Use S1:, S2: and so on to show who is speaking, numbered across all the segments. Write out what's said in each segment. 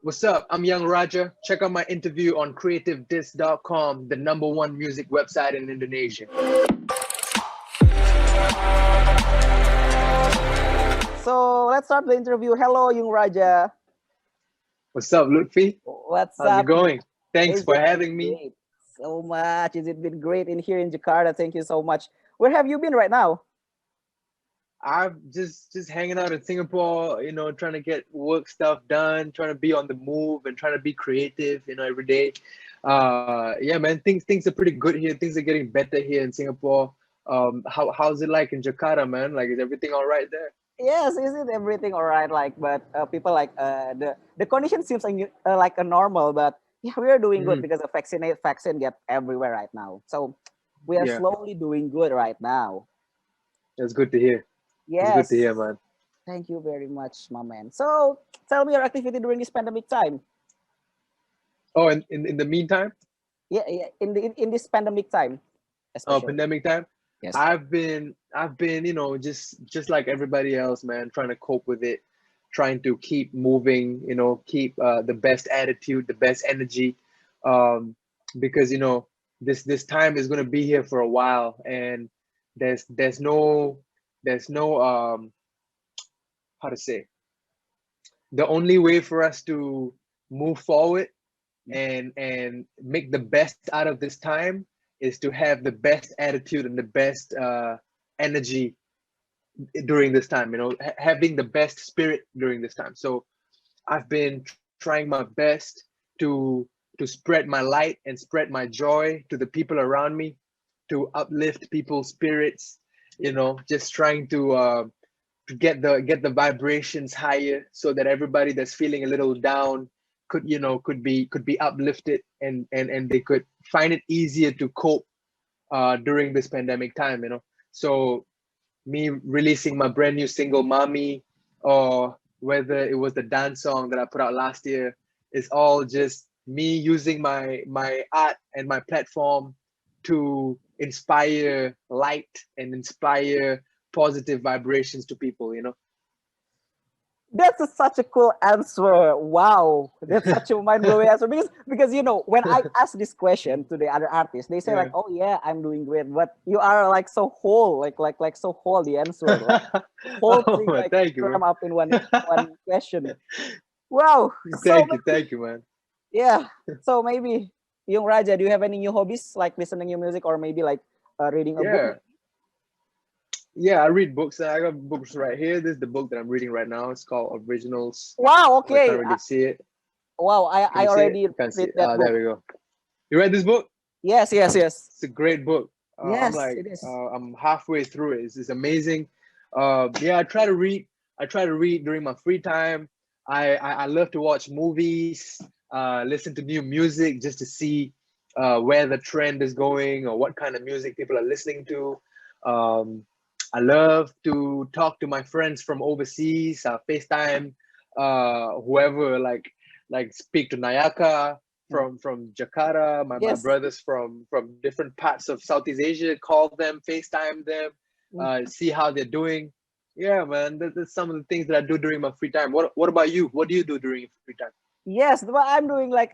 S1: What's up? I'm Young Raja. Check out my interview on CreativeDisc.com, the #1 music website in Indonesia.
S2: So let's start the interview. Hello, Young Raja.
S1: What's up, Luthfi?
S2: What's
S1: How's
S2: up?
S1: it going? Thanks
S2: Is
S1: for
S2: it
S1: having me.
S2: great? So much. Is it been great in here in Jakarta? Thank you so much. Where have you been right now?
S1: I'm just hanging out in Singapore, trying to get work stuff done, trying to be on the move and trying to be creative, every day. Yeah, man, things are pretty good here. Things are getting better here in Singapore. How's it like in Jakarta, man? Like, is everything all right there?
S2: Yes, isn't everything all right? But people the condition seems like a normal, but yeah, we are doing good because the vaccine get everywhere right now. So we are
S1: Yeah,
S2: slowly doing good right now.
S1: that's good to hear. It's good to
S2: Yes,
S1: hear, man.
S2: thank you very much, my man. So tell me your activity during this pandemic time.
S1: Oh, and in the meantime,
S2: Yeah, in this pandemic time, especially.
S1: pandemic time,
S2: Yes.
S1: I've been, just like everybody else, man, trying to cope with it, trying to keep moving, keep the best attitude, the best energy, because this time is gonna be here for a while, and there's no how to say, the only way for us to move forward and make the best out of this time is to have the best attitude and the best energy during this time, having the best spirit during this time. So I've been trying my best to spread my light and spread my joy to the people around me, to uplift people's spirits, just trying to get the vibrations higher so that everybody that's feeling a little down could be uplifted, and they could find it easier to cope during this pandemic time. So me releasing my brand new single Mami, or whether it was the dance song that I put out last year, is all just me using my art and my platform to inspire light and inspire positive vibrations to people.
S2: That's such a cool answer. Wow, that's such a mind blowing answer because when I ask this question to the other artists, they say like,
S1: Yeah.
S2: "Oh yeah, I'm doing great," but you are like so whole, like so whole the answer, like whole thing
S1: Oh,
S2: like
S1: thank you,
S2: cram
S1: man.
S2: up in one question. Wow. So
S1: Thank you, man.
S2: yeah. So maybe Young Raja, do you have any new hobbies like listening to music or maybe like reading a book?
S1: Yeah, yeah, I read books. I got books right here. This is the book that I'm reading right now. It's called Originals.
S2: Wow.
S1: Oh, I can't
S2: Okay.
S1: really see it.
S2: Wow.
S1: Can
S2: I
S1: you see it?
S2: already
S1: I can't see
S2: read
S1: it.
S2: that
S1: Ah,
S2: book.
S1: there we go. You read this book?
S2: Yes. Yes. Yes.
S1: It's a great book. I'm
S2: Yes.
S1: like,
S2: It is.
S1: I'm halfway through it. It's amazing. Yeah, I try to read. I try to read during my free time. I love to watch movies, listen to new music just to see where the trend is going or what kind of music people are listening to. Um, I love to talk to my friends from overseas, FaceTime, whoever, like speak to Nayaka from Jakarta, my
S2: Yes.
S1: brothers from different parts of Southeast Asia, call them, FaceTime them, see how they're doing. Yeah, man, that's some of the things that I do during my free time. What about you? What do you do during your free time?
S2: Yes, but I'm doing like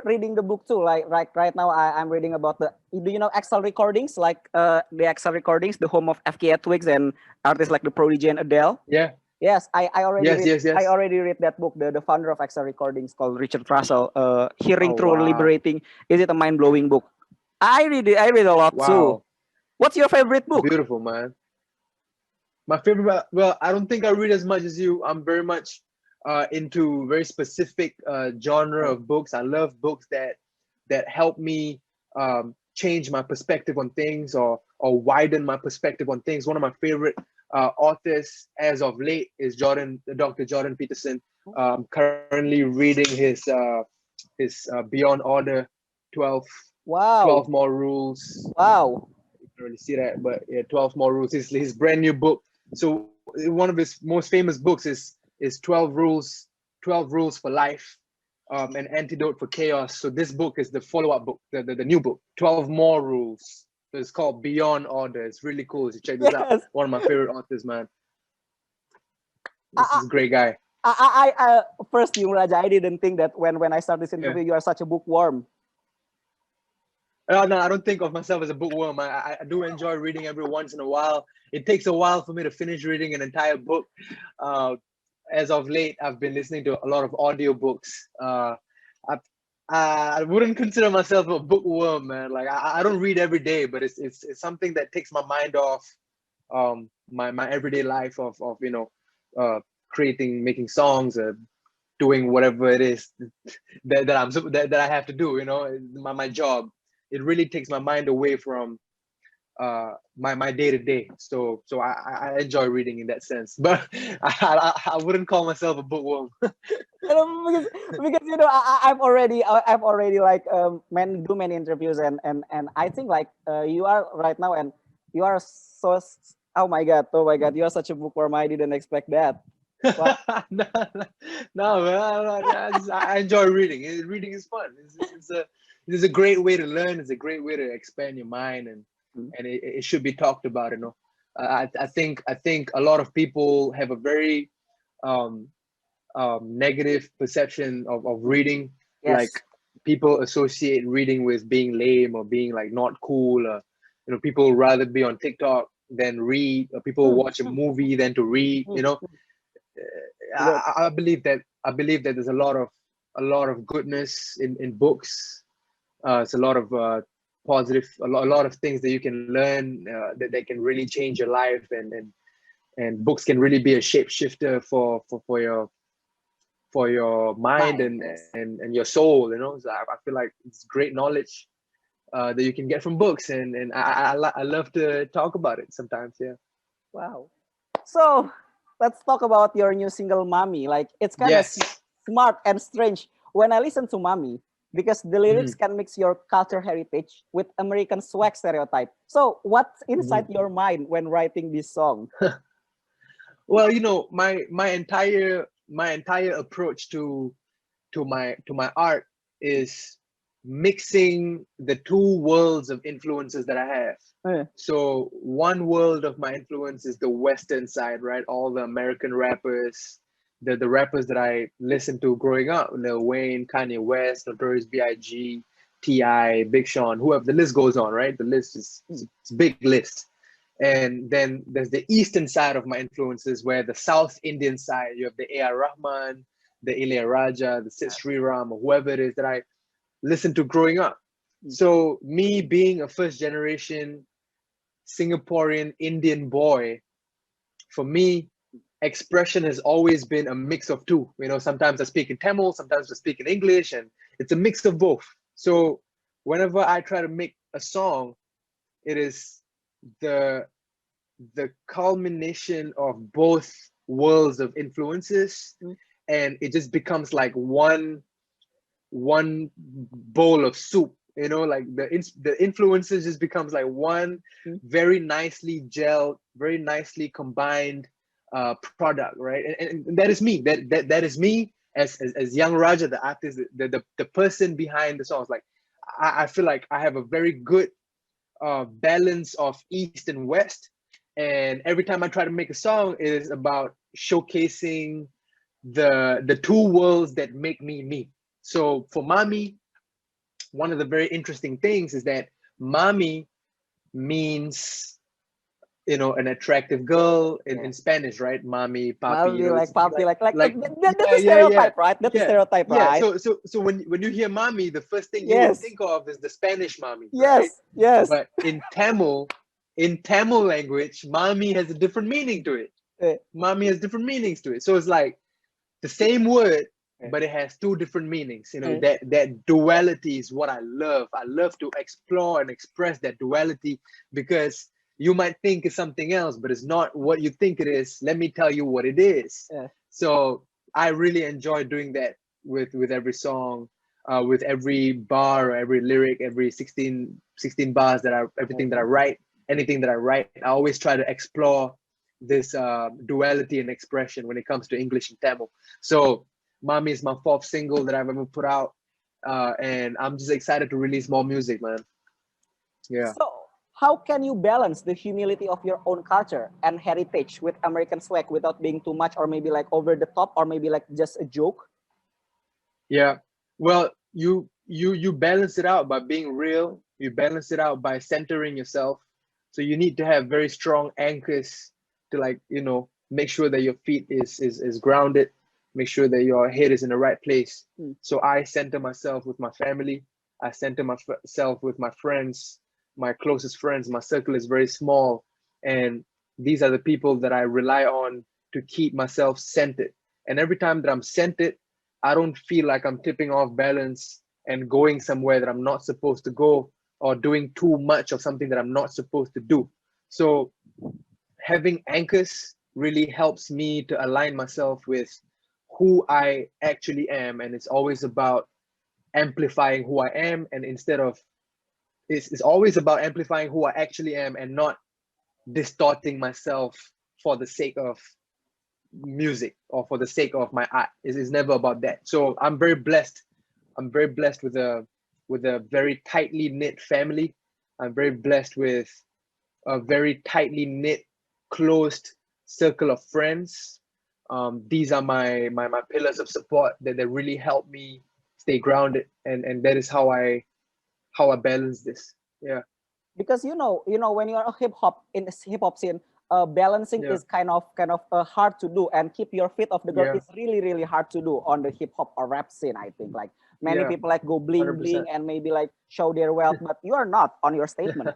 S2: reading the book too. Like right now, I'm reading about the. Do you know Excel recordings? Like the Excel recordings, the home of FKA Twigs and artists like the Prodigy and Adele.
S1: Yeah.
S2: Yes, I already
S1: Yes,
S2: read.
S1: yes,
S2: I
S1: yes.
S2: already read that book. The founder of Excel recordings called Richard Russell. Hearing
S1: Oh,
S2: through
S1: wow.
S2: liberating. Is it a mind blowing book? I read it. I read a lot too.
S1: Wow.
S2: What's your favorite book?
S1: Beautiful, man. My favorite, well, I don't think I read as much as you. I'm very much into very specific genre of books. I love books that help me change my perspective on things, or widen my perspective on things. One of my favorite authors as of late is Dr. Jordan Peterson. Currently reading his Beyond Order 12
S2: Wow,
S1: more rules.
S2: wow.
S1: You can really see that, but yeah, 12 more rules. His brand new book. So one of his most famous books is 12 rules for life, an antidote for chaos. So this book is the follow-up book, the new book, 12 more rules. So it's called Beyond Order. It's really cool. So check this out.
S2: Yes.
S1: One of my favorite authors, man. This
S2: I,
S1: is a great guy.
S2: First, you Raja, I didn't think that when I start this interview, you are such a bookworm.
S1: No, I don't think of myself as a bookworm. I do enjoy reading every once in a while. It takes a while for me to finish reading an entire book. As of late, I've been listening to a lot of audiobooks. I wouldn't consider myself a bookworm, man. Like I don't read every day, but it's something that takes my mind off my everyday life of creating, making songs, doing whatever it is that I have to do. My job. It really takes my mind away from my day to day. So I enjoy reading in that sense, but I wouldn't call myself a bookworm.
S2: because I've already like do many interviews and I think like you are right now and you are so, oh my god, you are such a bookworm. I didn't expect that.
S1: No, I enjoy reading. Reading is fun. It's a great way to learn. It's a great way to expand your mind, and it should be talked about. I think a lot of people have a very negative perception of reading.
S2: Yes.
S1: Like people associate reading with being lame or being like not cool. People rather be on TikTok than read, or people watch a movie than to read. I believe that there's a lot of goodness in books. It's a lot of positive, a lot of things that you can learn that can really change your life, and books can really be a shapeshifter for your mind and your soul. So I feel like it's great knowledge that you can get from books, and I love to talk about it sometimes. Yeah.
S2: Wow. So let's talk about your new single, Mommy. Like it's kind of smart and strange when I listen to Mommy, because the lyrics can mix your culture heritage with American swag stereotype. So what's inside your mind when writing this song?
S1: Well, my entire approach to my art is mixing the two worlds of influences that I have. So one world of my influence is the Western side, right? All the American rappers, the rappers that I listened to growing up, Lil Wayne, Kanye West, Notorious B.I.G., T.I., Big Sean, whoever, the list goes on, right? The list is it's a big list. And then there's the Eastern side of my influences, where the South Indian side, you have the A.R. Rahman, the Ilayaraja, the Sid Sriram, or whoever it is that I listened to growing up. So me being a first generation Singaporean Indian boy, for me, expression has always been a mix of two. Sometimes I speak in Tamil, sometimes I speak in English, and it's a mix of both. So whenever I try to make a song, it is the culmination of both worlds of influences, and it just becomes like one bowl of soup. Like the influences just becomes like one very nicely gelled, very nicely combined product, right? And that is me. That is me as young Raja, the artist, the person behind the songs. Like I feel like I have a very good balance of East and West, and every time I try to make a song, it is about showcasing the two worlds that make me me. So for Mommy, one of the very interesting things is that Mommy means an attractive girl in Spanish, right? Mommy, papi,
S2: that's the stereotype, right? That's the stereotype, right?
S1: So when you hear Mommy, the first thing you would think of is the Spanish mommy.
S2: Yes,
S1: right?
S2: yes.
S1: But in Tamil language, Mommy has a different meaning to it. Mommy has different meanings to it. So it's like the same word, but it has two different meanings. That duality is what I love. I love to explore and express that duality, because you might think it's something else, but it's not what you think it is. Let me tell you what it is. So I really enjoy doing that with every song, with every bar or every lyric, every 16 bars everything that I write, anything that I write, I always try to explore this duality and expression when it comes to English and Tamil. So Mommy is my 4th single that I've ever put out, and I'm just excited to release more music, man. Yeah.
S2: So how can you balance the humility of your own culture and heritage with American swag without being too much or maybe like over the top or maybe like just a joke?
S1: Yeah. Well, you balance it out by being real. You balance it out by centering yourself. So you need to have very strong anchors to, like, make sure that your feet is grounded, make sure that your head is in the right place. So I center myself with my family. I center myself with my friends, my closest friends. My circle is very small, and these are the people that I rely on to keep myself centered. And every time that I'm centered, I don't feel like I'm tipping off balance and going somewhere that I'm not supposed to go, or doing too much of something that I'm not supposed to do. So having anchors really helps me to align myself with who I actually am. And it's always about amplifying who I am. And instead of, it's always about amplifying who I actually am and not distorting myself for the sake of music or for the sake of my art. It's never about that. So I'm very blessed. I'm very blessed with a very tightly knit family. I'm very blessed with a very tightly knit, closed circle of friends. These are my pillars of support that really help me stay grounded, and that is how I balance this. Yeah.
S2: Because when you're a in the hip hop scene, balancing
S1: Yeah.
S2: is kind of hard to do, and keep your feet off the ground
S1: Yeah.
S2: is really really hard to do on the hip hop or rap scene. I think like many
S1: Yeah.
S2: people like go bling
S1: 100%.
S2: bling and maybe like show their wealth, but you are not on your statement.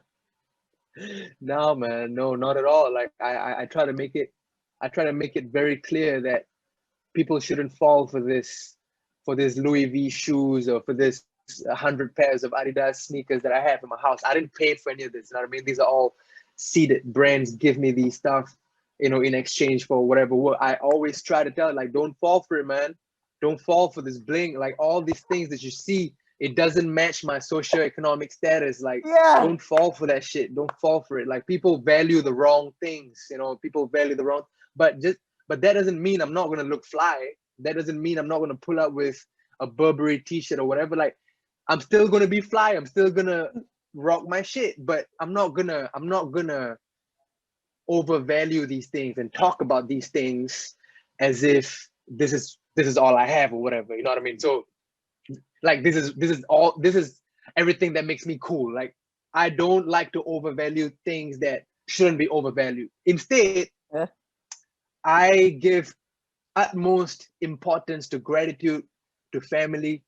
S1: No, man, no, not at all. Like I try to make it, very clear that people shouldn't fall for this Louis V shoes, or for this 100 pairs of Adidas sneakers that I have in my house. I didn't pay for any of this. You know what I mean? These are all seeded. Brands give me these stuff, in exchange for whatever work. I always try to tell, like, don't fall for it, man. Don't fall for this bling. Like, all these things that you see, it doesn't match my socioeconomic status. Like,
S2: Yeah.
S1: don't fall for that shit. Don't fall for it. Like, people value the wrong things. People value the wrong. But that doesn't mean I'm not gonna look fly. That doesn't mean I'm not gonna pull up with a Burberry t-shirt or whatever. Like, I'm still gonna be fly. I'm still gonna rock my shit. But I'm not gonna overvalue these things and talk about these things as if this is all I have or whatever. You know what I mean? So, like, this is everything that makes me cool. Like, I don't like to overvalue things that shouldn't be overvalued. Instead, I give utmost importance to gratitude, to family,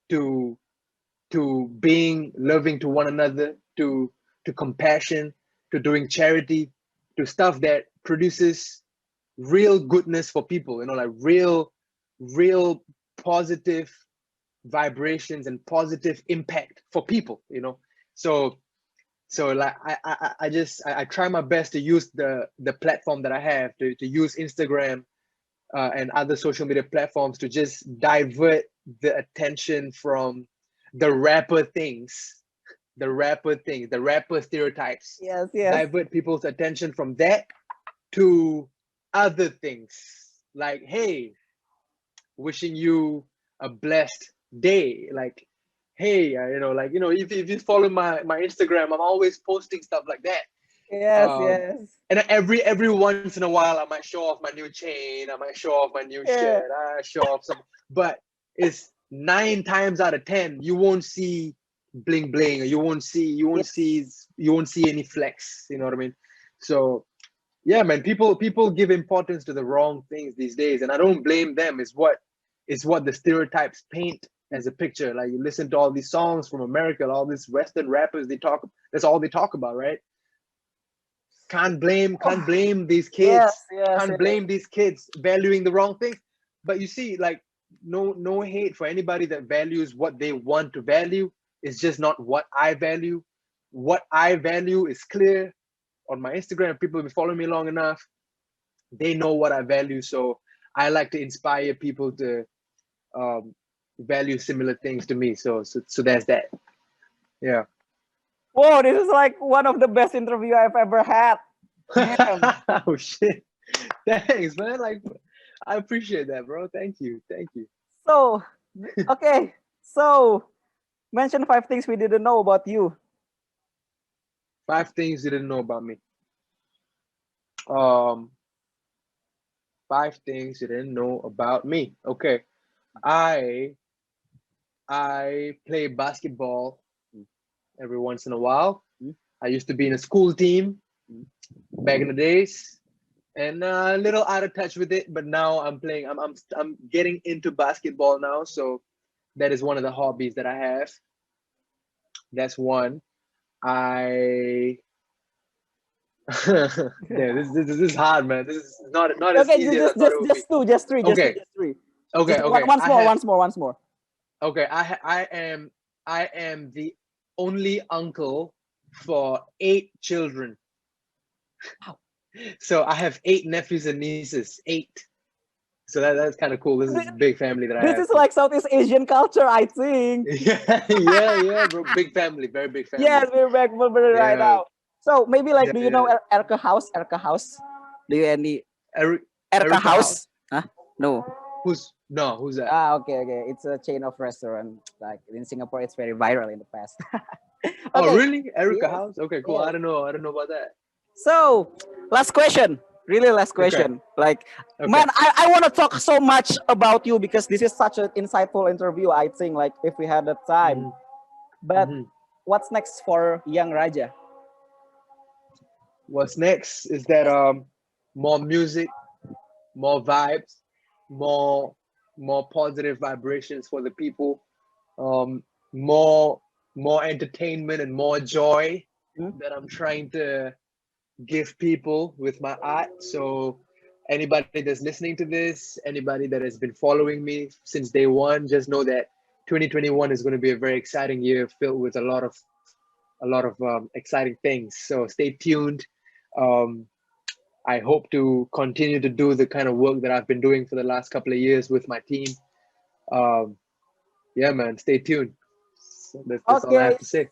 S1: to being loving to one another, to compassion, to doing charity, to stuff that produces real goodness for people. Like real positive vibrations and positive impact for people. So like I try my best to use the platform that I have, to use Instagram and other social media platforms, to just divert the attention from the rapper stereotypes.
S2: Yes, yes.
S1: Divert people's attention from that to other things, like, hey, wishing you a blessed day. Like, hey, if you follow my Instagram, I'm always posting stuff like that.
S2: Yes, yes.
S1: And every once in a while, I might show off my new chain. I might show off my new shirt. I show off some, but it's 9 times out of 10, you won't see bling bling, or you won't see any flex. You know what I mean? So yeah, man, people give importance to the wrong things these days, and I don't blame them. It's what the stereotypes paint as a picture. Like, you listen to all these songs from America, all these Western rappers, that's all they talk about, right? Can't blame these kids. Can't blame these kids valuing the wrong things. But you see, like, no hate for anybody that values what they want to value. It's just not what I value. What I value is clear. On my Instagram, people have been following me long enough. They know what I value. So I like to inspire people to value similar things to me. So that's that. Yeah.
S2: Whoa, this is like one of the best interview I've ever had. Damn.
S1: Oh shit. Thanks, man. Like, I appreciate that, bro. Thank you.
S2: So, okay. So, mention 5 things we didn't know about you.
S1: 5 things you didn't know about me. Um, 5 things you didn't know about me. Okay, I play basketball every once in a while. I used to be in a school team back in the days, and a little out of touch with it. But now I'm playing. I'm getting into basketball now, so that is one of the hobbies that I have. That's one. I yeah, this is hard, man. This is not as
S2: Okay,
S1: easy as I thought it would be.
S2: just two, just three,
S1: Okay,
S2: just three.
S1: okay,
S2: Just
S1: okay.
S2: once more, once more.
S1: Okay, I am the only uncle for 8 children.
S2: Wow.
S1: So I have 8 nephews and nieces. 8. So that's kind of cool. This is a big family that I
S2: This
S1: have.
S2: is like Southeast Asian culture, I think.
S1: Yeah, bro. Big family, very big family.
S2: Yes, we're back right
S1: Yeah,
S2: now. So maybe like,
S1: yeah,
S2: do you know
S1: yeah.
S2: Erka House? Erka House? Do you any Erka
S1: Erica
S2: House?
S1: House.
S2: Huh? No.
S1: Who's that?
S2: Ah, okay, okay. It's a chain of restaurant. Like in Singapore, it's very viral in the past.
S1: Oh,
S2: Okay.
S1: really? Erica
S2: Yes.
S1: House? Okay, cool.
S2: Yes.
S1: I don't know. I don't know about that.
S2: So, last question. Really last
S1: Okay.
S2: question. Like,
S1: Okay.
S2: man, I want to talk so much about you because this is such an insightful interview, I think, like, if we had the time.
S1: Mhm,
S2: But
S1: mhm.
S2: what's next for Young Raja?
S1: What's next is that more music, more vibes, more positive vibrations for the people, um, more entertainment and more joy
S2: Hmm?
S1: that I'm trying to give people with my art. So anybody that's listening to this, anybody that has been following me since day one, just know that 2021 is going to be a very exciting year filled with a lot of exciting things. So stay tuned. Um, I hope to continue to do the kind of work that I've been doing for the last couple of years with my team. Um, yeah, man, stay tuned. So that's all I
S2: Okay.
S1: have to say.